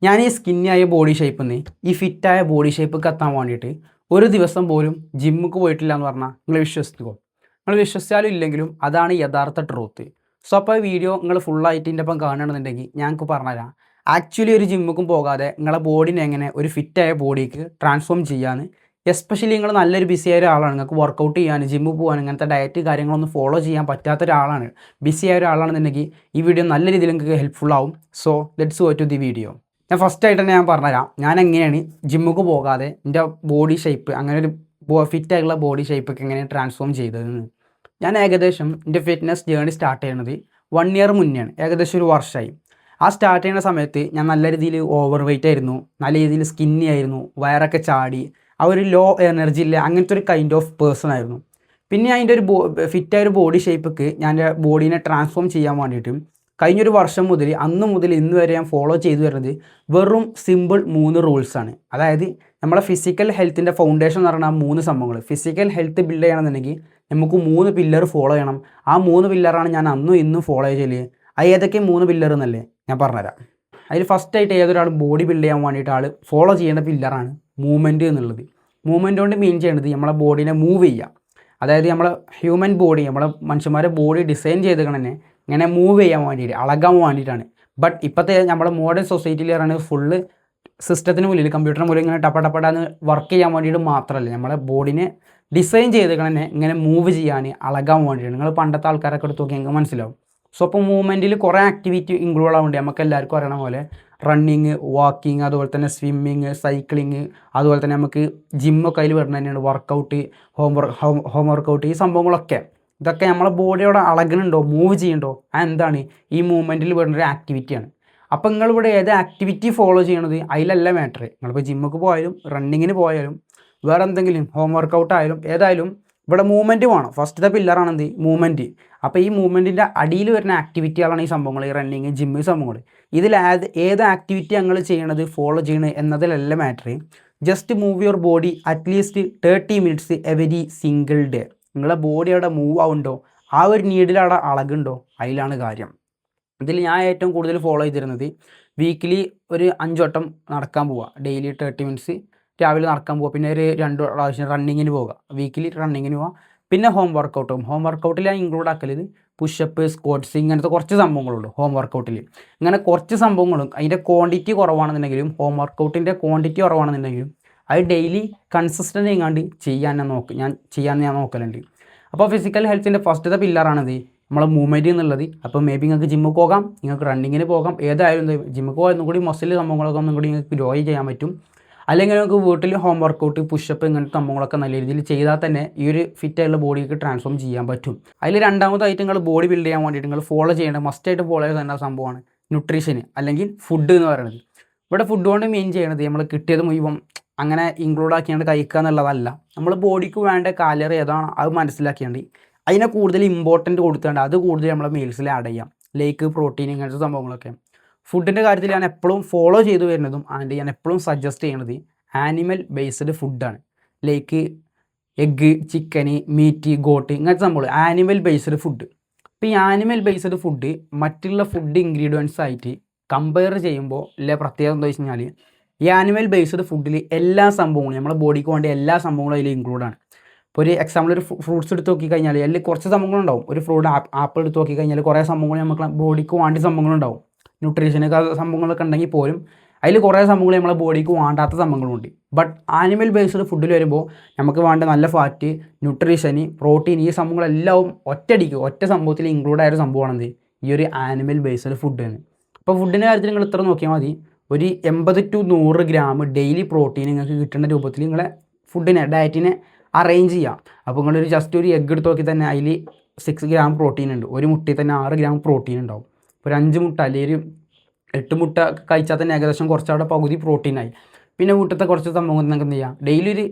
ഞാൻ ഈ സ്കിന്നിയായ ബോഡി ഷേപ്പിൽ നിന്ന് ഈ ഫിറ്റായ ബോഡി ഷേപ്പ് എത്താൻ വേണ്ടിയിട്ട് ഒരു ദിവസം പോലും ജിമ്മിക്ക് പോയിട്ടില്ല എന്ന് പറഞ്ഞാൽ നിങ്ങൾ വിശ്വസിക്കുമോ? നിങ്ങൾ വിശ്വസിച്ചാലും ഇല്ലെങ്കിലും അതാണ് യഥാർത്ഥ ട്രൂത്ത്. സോ അപ്പോൾ ഈ വീഡിയോ നിങ്ങൾ ഫുള്ളായിട്ട് ഇതിൻ്റെ ഒപ്പം കാണണമെന്നുണ്ടെങ്കിൽ ഞങ്ങൾക്ക് പറഞ്ഞുതരാം. ആക്ച്വലി ഒരു ജിമ്മുക്കും പോകാതെ നിങ്ങളെ ബോഡിനെ എങ്ങനെ ഒരു ഫിറ്റായ ബോഡിക്ക് ട്രാൻസ്ഫോം ചെയ്യാൻ, എസ്പെഷ്യലി നിങ്ങൾ നല്ലൊരു ബിസിയായ ഒരാളാണ്, നിങ്ങൾക്ക് വർക്കൗട്ട് ചെയ്യാൻ, ജിമ്മിൽ പോകാൻ, ഇങ്ങനത്തെ ഡയറ്റ് കാര്യങ്ങളൊന്നും ഫോളോ ചെയ്യാൻ പറ്റാത്ത ഒരാളാണ്, ബിസിയായ ഒരാളാണെന്നുണ്ടെങ്കിൽ ഈ വീഡിയോ നല്ല രീതിയിൽ നിങ്ങൾക്ക് ഹെൽപ്ഫുൾ ആവും. So let's go to the video. ഞാൻ ഫസ്റ്റായിട്ട് തന്നെ ഞാൻ പറഞ്ഞുതരാം ഞാൻ എങ്ങനെയാണ് ജിമ്മിക്ക് പോകാതെ എൻ്റെ ബോഡി ഷേപ്പ് അങ്ങനെ ഒരു ഫിറ്റായിട്ടുള്ള ബോഡി ഷേപ്പൊക്കെ എങ്ങനെ ട്രാൻസ്ഫോം ചെയ്തതെന്ന്. ഞാൻ ഏകദേശം എൻ്റെ ഫിറ്റ്നസ് ജേർണി സ്റ്റാർട്ട് ചെയ്യുന്നത് 1 ഇയർ മുന്നെയാണ്, ഏകദേശം ഒരു വർഷമായി. ആ സ്റ്റാർട്ട് ചെയ്യുന്ന സമയത്ത് ഞാൻ നല്ല രീതിയിൽ ഓവർ വെയ്റ്റ് ആയിരുന്നു, നല്ല രീതിയിൽ സ്കിന്നി ആയിരുന്നു, വയറൊക്കെ ചാടി, ആ ഒരു ലോ എനർജി ഇല്ല, അങ്ങനത്തെ ഒരു കൈൻഡ് ഓഫ് പേഴ്സൺ ആയിരുന്നു. പിന്നെ അതിൻ്റെ ഒരു ഫിറ്റായ ഒരു ബോഡി ഷേപ്പൊക്കെ ഞാൻ എൻ്റെ ബോഡീനെ ട്രാൻസ്ഫോം ചെയ്യാൻ വേണ്ടിയിട്ട് കഴിഞ്ഞൊരു വർഷം മുതൽ അന്ന് മുതൽ ഇന്ന് വരെ ഞാൻ ഫോളോ ചെയ്തു വരുന്നത് വെറും സിമ്പിൾ 3 റൂൾസാണ്. അതായത് നമ്മളെ ഫിസിക്കൽ ഹെൽത്തിൻ്റെ ഫൗണ്ടേഷൻ എന്ന് പറഞ്ഞാൽ 3 സംഭവങ്ങൾ. ഫിസിക്കൽ ഹെൽത്ത് ബിൽഡ് ചെയ്യണമെന്നുണ്ടെങ്കിൽ നമുക്ക് 3 പില്ലർ ഫോളോ ചെയ്യണം. ആ 3 പില്ലറാണ് ഞാൻ അന്നും ഇന്നും ഫോളോ ചെയ്യല്. അത് ഏതൊക്കെ 3 പില്ലർ എന്നല്ലേ ഞാൻ പറഞ്ഞുതരാം. അതിൽ ഫസ്റ്റായിട്ട് ഏതൊരാൾ ബോഡി ബിൽഡ് ചെയ്യാൻ വേണ്ടിയിട്ട് ആൾ ഫോളോ ചെയ്യേണ്ട പില്ലറാണ് മൂവ്മെൻറ്റ് എന്നുള്ളത്. മൂവ്മെൻറ്റ് കൊണ്ട് മീൻ ചെയ്യേണ്ടത് നമ്മളെ ബോഡീനെ മൂവ് ചെയ്യുക. അതായത് നമ്മളെ ഹ്യൂമൻ ബോഡി, നമ്മളെ മനുഷ്യന്മാരുടെ ബോഡി ഡിസൈൻ ചെയ്തേക്കണം തന്നെ ഇങ്ങനെ മൂവ് ചെയ്യാൻ വേണ്ടിയിട്ട്, അളകാൻ വേണ്ടിയിട്ടാണ്. ബട്ട് ഇപ്പോഴത്തെ നമ്മുടെ മോഡേൺ സൊസൈറ്റിയിൽ പറയുന്നത് ഫുള്ള് സിസ്റ്റത്തിന് മുന്നിൽ, കമ്പ്യൂട്ടറിന് മുന്നിൽ ഇങ്ങനെ ടപ്പടന്ന് വർക്ക് ചെയ്യാൻ വേണ്ടിയിട്ട് മാത്രമല്ല, നമ്മളെ ബോഡിനെ ഡിസൈൻ ചെയ്തേക്കണം തന്നെ ഇങ്ങനെ മൂവ് ചെയ്യാൻ, അളകാൻ വേണ്ടിയിട്ടാണ്. നിങ്ങൾ പണ്ടത്തെ ആൾക്കാരൊക്കെ എടുത്ത് നോക്കി നിങ്ങൾക്ക് മനസ്സിലാവും. സോ അപ്പോൾ മൂവ്മെൻറ്റിൽ കുറേ ആക്ടിവിറ്റി ഇൻക്ലൂഡ് ആവുന്നുണ്ട്. നമുക്ക് എല്ലാവർക്കും അറിയണ പോലെ റണ്ണിങ്, വാക്കിങ്, അതുപോലെ തന്നെ സ്വിമ്മിങ്, സൈക്ലിങ്, അതുപോലെ തന്നെ നമുക്ക് ജിമ്മൊക്കെ അതിൽ വരുന്നത് തന്നെയാണ്. വർക്കൗട്ട്, ഹോം വർക്കൗട്ട്, ഈ സംഭവങ്ങളൊക്കെ ഇതൊക്കെ നമ്മളെ ബോഡിയോടെ അളകുന്നുണ്ടോ, മൂവ് ചെയ്യുന്നുണ്ടോ, എന്താണ് ഈ മൂവ്മെൻറ്റിൽ വരുന്നൊരു ആക്ടിവിറ്റിയാണ്. അപ്പോൾ നിങ്ങളിവിടെ ഏത് ആക്ടിവിറ്റി ഫോളോ ചെയ്യണത് അതിലല്ല മാറ്റർ. നിങ്ങളിപ്പോൾ ജിമ്മൊക്കെ പോയാലും റണ്ണിങ്ങിന് പോയാലും വേറെ എന്തെങ്കിലും ഹോം വർക്കൗട്ട് ആയാലും ഏതായാലും ഇവിടെ മൂവ്മെൻറ്റ് വേണം. ഫസ്റ്റത്തെ പില്ലറാണ് എന്ത്, മൂവ്മെൻറ്റ്. അപ്പോൾ ഈ മൂവ്മെൻറ്റിൻ്റെ അടിയിൽ വരുന്ന ആക്ടിവിറ്റികളാണ് ഈ സംഭവങ്ങൾ, ഈ റണ്ണിങ്, ജിമ്മ് സംഭവങ്ങൾ. ഇതിൽ ഏത് ആക്ടിവിറ്റി ഞങ്ങൾ ചെയ്യണത്, ഫോളോ ചെയ്യണത് എന്നതിലല്ല matter. Just move your body at least 30 minutes every single day. നിങ്ങളെ ബോഡി അവിടെ മൂവ് ആവുന്നുണ്ടോ, ആ ഒരു നീഡിൽ അവിടെ അളകുണ്ടോ, അതിലാണ് കാര്യം. ഇതിൽ ഞാൻ ഏറ്റവും കൂടുതൽ ഫോളോ ചെയ്തിരുന്നത് വീക്കിലി ഒരു 5 വട്ടം നടക്കാൻ പോവുക. ഡെയിലി 30 മിനിറ്റ്സ് രാവിലെ നടക്കാൻ പോവുക, പിന്നെ ഒരു 2 പ്രാവശ്യം റണ്ണിങ്ങിന് പോവുക, വീക്കിലി റണ്ണിങ്ങിന് പോവുക. പിന്നെ ഹോം വർക്കൗട്ടും. ഹോം വർക്കൗട്ടിൽ ഞാൻ ഇൻക്ലൂഡ് ആക്കൽ പുഷപ്പ്, സ്ക്വാട്ട്സ്, ഇങ്ങനത്തെ കുറച്ച് സംഭവങ്ങളുള്ളൂ ഹോം വർക്കൗട്ടിൽ. ഇങ്ങനെ കുറച്ച് സംഭവങ്ങളും അതിൻ്റെ ക്വാണ്ടിറ്റി കുറവാണെന്നുണ്ടെങ്കിലും, ഹോം വർക്കൗട്ടിൻ്റെ ക്വാണ്ടിറ്റി കുറവാണെന്നുണ്ടെങ്കിലും അത് ഡെയിലി കൺസിസ്റ്റൻ്റ് ചെയ്യാണ്ട് ഞാൻ നോക്കലുണ്ട്. അപ്പോൾ ഫിസിക്കൽ ഹെൽത്തിൻ്റെ ഫസ്റ്റത്തെ പില്ലറാണിത്, നമ്മളെ മൂവ്മെൻറ്റ് എന്നുള്ളത്. അപ്പോൾ മേ ബി നിങ്ങൾക്ക് ജിമ്മിൽ പോകാം, നിങ്ങൾക്ക് റണ്ണിങ്ങിന് പോകാം, ഏതായാലും ജിമ്മിൽ പോകാനും കൂടി മസിൽ സംഭവങ്ങളൊക്കെ ഒന്നും കൂടി നിങ്ങൾക്ക് ഗ്രോ ചെയ്യാൻ പറ്റും. അല്ലെങ്കിൽ നമുക്ക് വീട്ടിൽ ഹോം വർക്കൗട്ട്, പുഷപ്പ്, ഇങ്ങനത്തെ സംഭവങ്ങളൊക്കെ നല്ല രീതിയിൽ ചെയ്താൽ തന്നെ ഈ ഒരു ഫിറ്റായിട്ടുള്ള ബോഡിക്ക് ട്രാൻസ്ഫോം ചെയ്യാൻ പറ്റും. അതിൽ രണ്ടാമതായിട്ട് നിങ്ങൾ ബോഡി ബിൽഡ് ചെയ്യാൻ വേണ്ടിയിട്ട് നിങ്ങൾ ഫോളോ ചെയ്യേണ്ട, മസ്റ്റായിട്ട് ഫോളോ ചെയ്യേണ്ട സംഭവമാണ് ന്യൂട്രീഷൻ അല്ലെങ്കിൽ ഫുഡ് എന്ന് പറയുന്നത്. ഇവിടെ ഫുഡ് കൊണ്ട് മെയിൻ ചെയ്യണത് നമ്മൾ കിട്ടിയത് മുഴുവൻ അങ്ങനെ ഇൻക്ലൂഡ് ആക്കിയാണ്ട് കഴിക്കുക എന്നുള്ളതല്ല. നമ്മൾ ബോഡിക്ക് വേണ്ട കാലറി ഏതാണ് അത് മനസ്സിലാക്കിയാണ്ട് അതിനെ കൂടുതൽ ഇമ്പോർട്ടൻറ്റ് കൊടുത്തുകൊണ്ട് അത് കൂടുതൽ നമ്മളെ മീൽസിൽ ആഡ് ചെയ്യാം. ലൈക്ക് പ്രോട്ടീൻ, ഇങ്ങനത്തെ സംഭവങ്ങളൊക്കെ. ഫുഡിൻ്റെ കാര്യത്തിൽ ഞാൻ എപ്പോഴും ഫോളോ ചെയ്തു വരുന്നതും ആൻഡ് ഞാൻ എപ്പോഴും സജസ്റ്റ് ചെയ്യണത് ആനിമൽ ബേസ്ഡ് ഫുഡാണ്. ലൈക്ക് എഗ്ഗ്, ചിക്കന്, മീറ്റ്, ഗോട്ട്, ഇങ്ങനത്തെ സംഭവങ്ങൾ ആനിമൽ ബേസ്ഡ് ഫുഡ്. അപ്പോൾ ഈ ആനിമൽ ബേസ്ഡ് ഫുഡ് മറ്റുള്ള ഫുഡ് ഇൻഗ്രീഡിയൻസ് ആയിട്ട് കമ്പയർ ചെയ്യുമ്പോൾ ഉള്ള പ്രത്യേകത എന്താ വെച്ച് കഴിഞ്ഞാൽ, ഈ ആനിമൽ ബേസ്ഡ് ഫുഡിൽ എല്ലാ സംഭവങ്ങളും നമ്മുടെ ബോഡിക്ക് വേണ്ട എല്ലാ സംഭവങ്ങളും അതിൽ ഇൻക്ലൂഡാണ്. ഇപ്പോൾ ഒരു എക്സാമ്പിൾ, ഒരു ഫ്രൂട്ട്സ് എടുത്ത് നോക്കിക്കഴിഞ്ഞാൽ അതിൽ കുറച്ച് സംഭവങ്ങളുണ്ടാവും. ഒരു ഫ്രൂട്ട് ആപ്പിൾ എടുത്ത് നോക്കിക്കഴിഞ്ഞാൽ കുറേ സംഭവങ്ങൾ നമുക്ക് ബോഡിക്ക് വേണ്ട സംഭവങ്ങളുണ്ടാവും. ന്യൂട്രീഷനൊക്കെ സംഭവങ്ങളൊക്കെ ഉണ്ടെങ്കിൽ പോലും അതിൽ കുറേ സംഭവങ്ങൾ നമ്മളെ ബോഡിക്ക് വേണ്ടാത്ത സംഭവങ്ങളുണ്ട്. ബട്ട് ആനിമൽ ബേസ്ഡ് ഫുഡിൽ വരുമ്പോൾ നമുക്ക് വേണ്ട നല്ല ഫാറ്റ്, ന്യൂട്രീഷന്, പ്രോട്ടീൻ, ഈ സംഭവങ്ങളെല്ലാം ഒറ്റ സംഭവത്തിൽ ഇൻക്ലൂഡ് ആയൊരു സംഭവമാണെന്ത് ഈ ഒരു ആനിമൽ ബേസ്ഡ് ഫുഡ് എന്ന്. അപ്പോൾ ഫുഡിൻ്റെ കാര്യത്തിൽ നിങ്ങൾ ഇത്ര നോക്കിയാൽ മതി. ഒരു 80 to 100 ഗ്രാം ഡെയിലി പ്രോട്ടീൻ നിങ്ങൾക്ക് കിട്ടുന്ന രൂപത്തിൽ നിങ്ങളെ ഫുഡിനെ, ഡയറ്റിനെ അറേഞ്ച് ചെയ്യാം. അപ്പോൾ നിങ്ങളൊരു ജസ്റ്റ് ഒരു എഗ്ഗ് എടുത്ത് നോക്കി തന്നെ അതിൽ 6 ഗ്രാം പ്രോട്ടീൻ ഉണ്ട്. ഒരു മുട്ടയിൽ തന്നെ 6 ഗ്രാം പ്രോട്ടീൻ ഉണ്ടാവും. ഒരു 5 മുട്ട അല്ലെങ്കിൽ ഒരു 8 മുട്ട കഴിച്ചാൽ തന്നെ ഏകദേശം കുറച്ചവിടെ പകുതി പ്രോട്ടീനായി. പിന്നെ വീട്ടിലത്തെ കുറച്ച് സംഭവങ്ങൾ നിങ്ങൾക്ക് എന്ത് ചെയ്യാം, ഡെയിലി ഒരു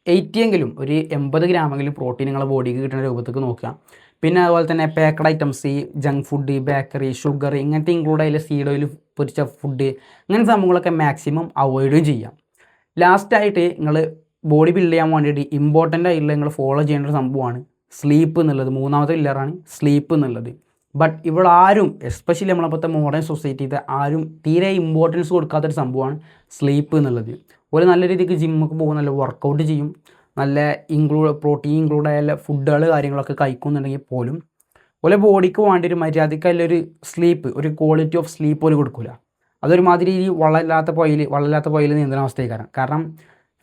80 എങ്കിലും ഒരു 80 ഗ്രാമെങ്കിലും പ്രോട്ടീൻ നിങ്ങളെ ബോഡിക്ക് കിട്ടുന്ന രൂപത്തേക്ക് നോക്കുക. പിന്നെ അതുപോലെ തന്നെ പാക്കഡ് ഐറ്റംസ്, ഈ ജങ്ക് ഫുഡ്, ബേക്കറി, ഷുഗർ, ഇങ്ങനത്തെ ഇൻക്ലൂഡ് ആയാലും സീഡ് ഓയിൽ പൊരിച്ച ഫുഡ്, അങ്ങനത്തെ സംഭവങ്ങളൊക്കെ മാക്സിമം അവോയ്ഡും ചെയ്യാം. ലാസ്റ്റായിട്ട് നിങ്ങൾ ബോഡി ബിൽഡ് ചെയ്യാൻ വേണ്ടിയിട്ട് ഇമ്പോർട്ടൻ്റ് ആയിട്ടുള്ള നിങ്ങൾ ഫോളോ ചെയ്യേണ്ട ഒരു സംഭവമാണ് സ്ലീപ്പ് എന്നുള്ളത്. 3ാമത്തെ പില്ലറാണ് സ്ലീപ്പ് എന്നുള്ളത്. ബട്ട് ഇവിടെ ആരും എസ്പെഷ്യലി നമ്മളപ്പോഴത്തെ മോഡേൺ സൊസൈറ്റിയിലെ ആരും തീരെ ഇമ്പോർട്ടൻസ് കൊടുക്കാത്തൊരു സംഭവമാണ് സ്ലീപ്പ് എന്നുള്ളത്. ഒരു നല്ല രീതിക്ക് ജിമ്മൊക്കെ പോകും, നല്ല വർക്കൗട്ട് ചെയ്യും, നല്ല പ്രോട്ടീൻ ഇൻക്ലൂഡ് ആയ ഫുഡുകൾ കാര്യങ്ങളൊക്കെ കഴിക്കുന്നുണ്ടെങ്കിൽ പോലും ഓലെ ബോഡിക്ക് വേണ്ടി ഒരു മര്യാദയ്ക്കല്ലൊരു സ്ലീപ്പ്, ഒരു ക്വാളിറ്റി ഓഫ് സ്ലീപ്പ് പോലും കൊടുക്കില്ല. അതൊരുമാതിരി ഈ വെള്ളമില്ലാത്ത പുഴയിൽ നീന്തുന്ന അവസ്ഥയ്ക്കാരം. കാരണം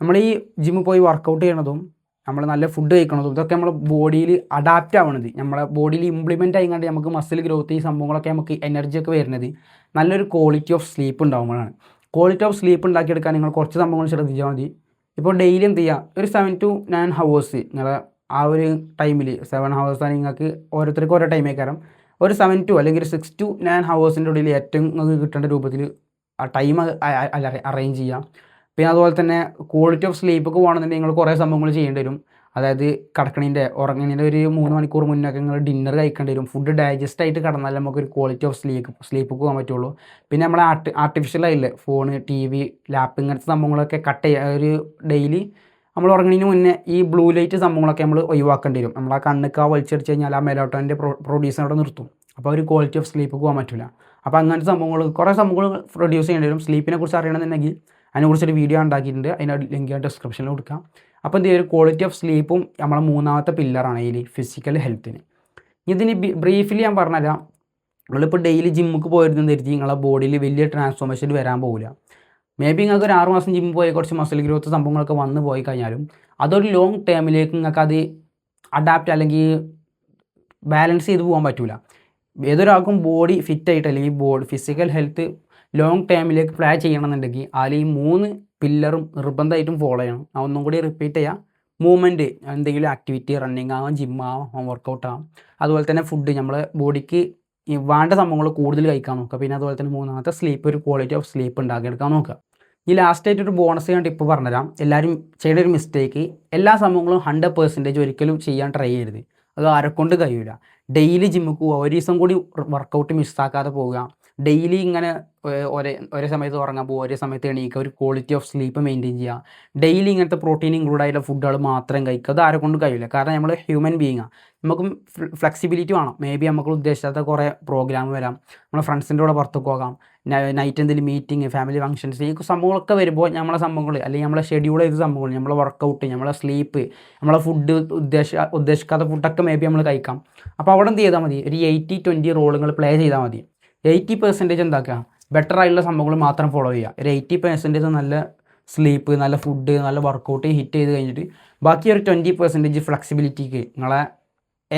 നമ്മൾ ഈ ജിമ്മിൽ പോയി വർക്കൗട്ട് ചെയ്യണതും നമ്മൾ നല്ല ഫുഡ് കഴിക്കണതും ഇതൊക്കെ നമ്മുടെ ബോഡിയിൽ അഡാപ്റ്റ് ആവണത്, നമ്മളെ ബോഡിയിൽ ഇംപ്ലിമെൻ്റ് ആയിക്കൊണ്ട് നമുക്ക് മസിൽ ഗ്രോത്ത് ഈ സംഭവങ്ങളൊക്കെ നമുക്ക് എനർജിയൊക്കെ വരുന്നത് നല്ലൊരു ക്വാളിറ്റി ഓഫ് സ്ലീപ്പ് ഉണ്ടാകുമ്പോഴാണ്. ക്വാളിറ്റി ഓഫ് സ്ലീപ്പ് ഉണ്ടാക്കിയെടുക്കാൻ നിങ്ങൾ കുറച്ച് സംഭവങ്ങൾ ശ്രദ്ധിച്ചാൽ മതി. ഇപ്പോൾ ഡെയിലി എന്ത് ചെയ്യുക, ഒരു 7 to 9 hours നിങ്ങളെ ആ ഒരു ടൈമിൽ 7 hours നിങ്ങൾക്ക് ഓരോരുത്തർക്കും ഓരോ ടൈം ആയിക്കാരം. ഒരു 7 to അല്ലെങ്കിൽ 6 to 9 hours ഉള്ളിൽ ഏറ്റവും നിങ്ങൾക്ക് കിട്ടേണ്ട രൂപത്തിൽ ആ ടൈം അറേഞ്ച് ചെയ്യാം. പിന്നെ അതുപോലെ തന്നെ ക്വാളിറ്റി ഓഫ് സ്ലീപ്പൊക്കെ പോകണമെന്നുണ്ടെങ്കിൽ നിങ്ങൾ കുറേ സംഭവങ്ങൾ ചെയ്യേണ്ടി വരും. അതായത് ഉറങ്ങണതിൻ്റെ ഒരു 3 മണിക്കൂർ മുന്നൊക്കെ നിങ്ങൾ ഡിന്നർ കഴിക്കേണ്ടി വരും. ഫുഡ് ഡൈജസ്റ്റ് ആയിട്ട് കിടന്നാലേ നമുക്കൊരു ക്വാളിറ്റി ഓഫ് സ്ലീപ്പ് പോകാൻ പറ്റുള്ളൂ. പിന്നെ നമ്മളെ ആർട്ടിഫിഷ്യൽ ആയില്ലേ ഫോണ്, TV, ലാപ്പ് ഇങ്ങനത്തെ സംഭവങ്ങളൊക്കെ കട്ട് ചെയ്യുക. ഒരു ഡെയിലി നമ്മൾ ഉറങ്ങുന്നതിന് മുന്നേ ഈ ബ്ലൂ ലൈറ്റ് സംഭവങ്ങളൊക്കെ നമ്മൾ ഒഴിവാക്കേണ്ടി വരും. നമ്മൾ ആ കണ്ണൊക്കെ വലിച്ചടിച്ച് കഴിഞ്ഞാൽ ആ മെലാറ്റോണിൻ്റെ പ്രൊഡ്യൂസ് അവിടെ നിർത്തും. അപ്പോൾ ഒരു ക്വാളിറ്റി ഓഫ് സ്ലീപ്പ് പോകാൻ പറ്റില്ല. അപ്പോൾ അങ്ങനത്തെ സംഭവങ്ങൾ കുറേ സംഭവങ്ങൾ പ്രൊഡ്യൂസ് ചെയ്യേണ്ടി വരും. സ്ലീപ്പിനെ കുറിച്ച് അറിയണമെന്നുണ്ടെങ്കിൽ അതിനെക്കുറിച്ചൊരു വീഡിയോ ഉണ്ടാക്കിയിട്ടുണ്ട്, അതിൻ്റെ ലിങ്ക് ഞാൻ ഡിസ്ക്രിപ്ഷനിൽ കൊടുക്കാം. അപ്പോൾ എന്ത് ഒരു ക്വാളിറ്റി ഓഫ് സ്ലീപ്പും നമ്മളെ മൂന്നാമത്തെ പില്ലറാണ് ഇതിൽ ഫിസിക്കൽ ഹെൽത്തിന്. ഇതിന് ബ്രീഫ്ലി ഞാൻ പറഞ്ഞുതരാം. നിങ്ങളിപ്പോൾ ഡെയിലി ജിമ്മിക്ക് പോയിരുന്നെന്ന് കരുതി നിങ്ങളെ ബോഡിയിൽ വലിയ ട്രാൻസ്ഫോർമേഷൻ വരാൻ പോകില്ല. മേ ബി നിങ്ങൾക്ക് ഒരു 6 മാസം ജിമ്മിൽ പോയി കുറച്ച് മസിൽ ഗ്രോത്ത് സംഭവങ്ങളൊക്കെ വന്ന് പോയി കഴിഞ്ഞാലും അതൊരു ലോങ് ടേമിലേക്ക് നിങ്ങൾക്ക് അത് അഡാപ്റ്റ് അല്ലെങ്കിൽ ബാലൻസ് ചെയ്ത് പോകാൻ പറ്റില്ല. ഏതൊരാൾക്കും ബോഡി ഫിറ്റായിട്ട് അല്ലെങ്കിൽ ഫിസിക്കൽ ഹെൽത്ത് ലോങ് ടേമിലേക്ക് പ്ലാൻ ചെയ്യണമെന്നുണ്ടെങ്കിൽ അതിൽ ഈ 3 പില്ലറും നിർബന്ധമായിട്ടും ഫോളോ ചെയ്യണം. ഞാൻ ഒന്നും കൂടി റിപ്പീറ്റ് ചെയ്യാം. മൂവ്മെൻറ്റ്, എന്തെങ്കിലും ആക്ടിവിറ്റി, റണ്ണിങ് ആവാം, ജിമ്മാവാം, ഹോം വർക്കൗട്ട് ആവാം. അതുപോലെ തന്നെ ഫുഡ്, നമ്മളെ ബോഡിക്ക് വേണ്ട സംഭവങ്ങൾ കൂടുതൽ കഴിക്കാൻ നോക്കുക. പിന്നെ അതുപോലെ തന്നെ മൂന്നാമത്തെ സ്ലീപ്പ്, ഒരു ക്വാളിറ്റി ഓഫ് സ്ലീപ്പ് ഉണ്ടാക്കിയെടുക്കാൻ നോക്കുക. ഈ ലാസ്റ്റായിട്ടൊരു ബോണസ് ഞാൻ ടിപ്പ് പറഞ്ഞുതരാം. എല്ലാവരും ചെയ്യേണ്ട ഒരു മിസ്റ്റേക്ക്, എല്ലാ സംഭവങ്ങളും 100% ഒരിക്കലും ചെയ്യാൻ ട്രൈ ചെയ്യരുത്. അത് ആരെക്കൊണ്ട് കഴിയില്ല. ഡെയിലി ജിമ്മിൽ പോവുക, ഒരു ദിവസം കൂടി വർക്കൗട്ട് മിസ്സാക്കാതെ പോവുക, ഡെയിലി ഇങ്ങനെ ഒരേ സമയത്ത് ഉറങ്ങാൻ പോകുക, ഒരേ സമയത്ത് എണീക്കുക, ഒരു ക്വാളിറ്റി ഓഫ് സ്ലീപ്പ് മെയിൻറ്റെയിൻ ചെയ്യുക, ഡെയിലി ഇങ്ങനത്തെ പ്രോട്ടീൻ ഇൻക്ലൂഡ് ആയിട്ടുള്ള ഫുഡുകൾ മാത്രം കഴിക്കുക. അത് ആരെക്കൊണ്ട് കഴിയില്ല. കാരണം നമ്മൾ ഹ്യൂമൻ ബീയിങ്ങാണ്, നമുക്കും ഫ്ലെക്സിബിലിറ്റി വേണം. മേ ബി നമുക്ക് ഉദ്ദേശിക്കാത്ത കുറേ പ്രോഗ്രാം വരാം, നമ്മളെ ഫ്രണ്ട്സിൻ്റെ കൂടെ പുറത്ത് പോകാം, നൈറ്റ് എന്തെങ്കിലും മീറ്റിംഗ്, ഫാമിലി ഫംഗ്ഷൻസ്, ഈ സംഭവങ്ങളൊക്കെ വരുമ്പോൾ നമ്മളെ സംഭവങ്ങൾ അല്ലെങ്കിൽ നമ്മളെ ഷെഡ്യൂൾ ചെയ്ത സംഭവങ്ങൾ, നമ്മളെ വർക്കൗട്ട്, നമ്മളെ സ്ലീപ്പ്, നമ്മളെ ഫുഡ് ഉദ്ദേശിക്കാത്ത ഫുഡൊക്കെ മേ ബി നമ്മൾ കഴിക്കാം. അപ്പോൾ അവിടെ എന്ത് ചെയ്താൽ മതി, ഒരു 80-20 റോളുകൾ പ്ലേ ചെയ്താൽ മതി. 80% എന്താക്കുക, ബെറ്റർ ആയിട്ടുള്ള സംഭവങ്ങൾ മാത്രം ഫോളോ ചെയ്യുക. ഒരു 80% നല്ല സ്ലീപ്പ്, നല്ല ഫുഡ്, നല്ല വർക്കൗട്ട് ഹിറ്റ് ചെയ്ത് കഴിഞ്ഞിട്ട് ബാക്കി ഒരു 20% ഫ്ലെക്സിബിലിറ്റിക്ക് നിങ്ങളെ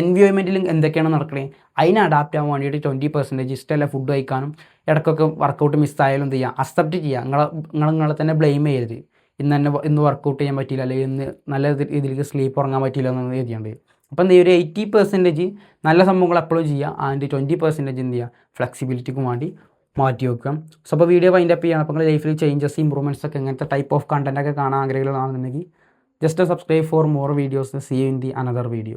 എൻവയോൺമെൻറ്റിൽ എന്തൊക്കെയാണ് നടക്കണേ അതിനെ അഡാപ്റ്റ് ആവാൻ വേണ്ടിയിട്ട് 20% ഇഷ്ടമല്ല ഫുഡ് കഴിക്കാനും ഇടയ്ക്കൊക്കെ വർക്കൗട്ട് മിസ്സായാലും എന്ത് ചെയ്യുക, അക്സെപ്റ്റ് ചെയ്യുക. നിങ്ങളെ തന്നെ ബ്ലെയിം ചെയ്യരുത്. ഇന്ന് വർക്കൗട്ട് ചെയ്യാൻ പറ്റിയില്ല, അല്ലെങ്കിൽ ഇന്ന് നല്ല രീതിയിലേക്ക് സ്ലീപ്പ് ഉറങ്ങാൻ പറ്റിയില്ല എന്ന് എഴുതിയുണ്ട്. അപ്പോൾ എന്ത് ചെയ്യുക, ഒരു 80% നല്ല സംഭവങ്ങൾ എപ്പോഴും ചെയ്യുക, ആൻഡ് 20% എന്ത് ചെയ്യുക, ഫ്ലെക്സിബിലിറ്റിക്കും വേണ്ടി മാറ്റി വെക്കുക. സോ അപ്പോൾ വീഡിയോ വൈൻഡ് അപ്പ് ചെയ്യണം. അപ്പോൾ നിങ്ങൾ ലൈഫിൽ ചേഞ്ചസ്, ഇമ്പ്രൂവ്മെൻറ്റ്സ് ഒക്കെ ഇങ്ങനത്തെ ടൈപ്പ് ഓഫ് കണ്ടൻറ്റൊക്കെ കാണാൻ ആഗ്രഹമുള്ളതാണെന്നുണ്ടെങ്കിൽ just subscribe for more videos. See you in the another video.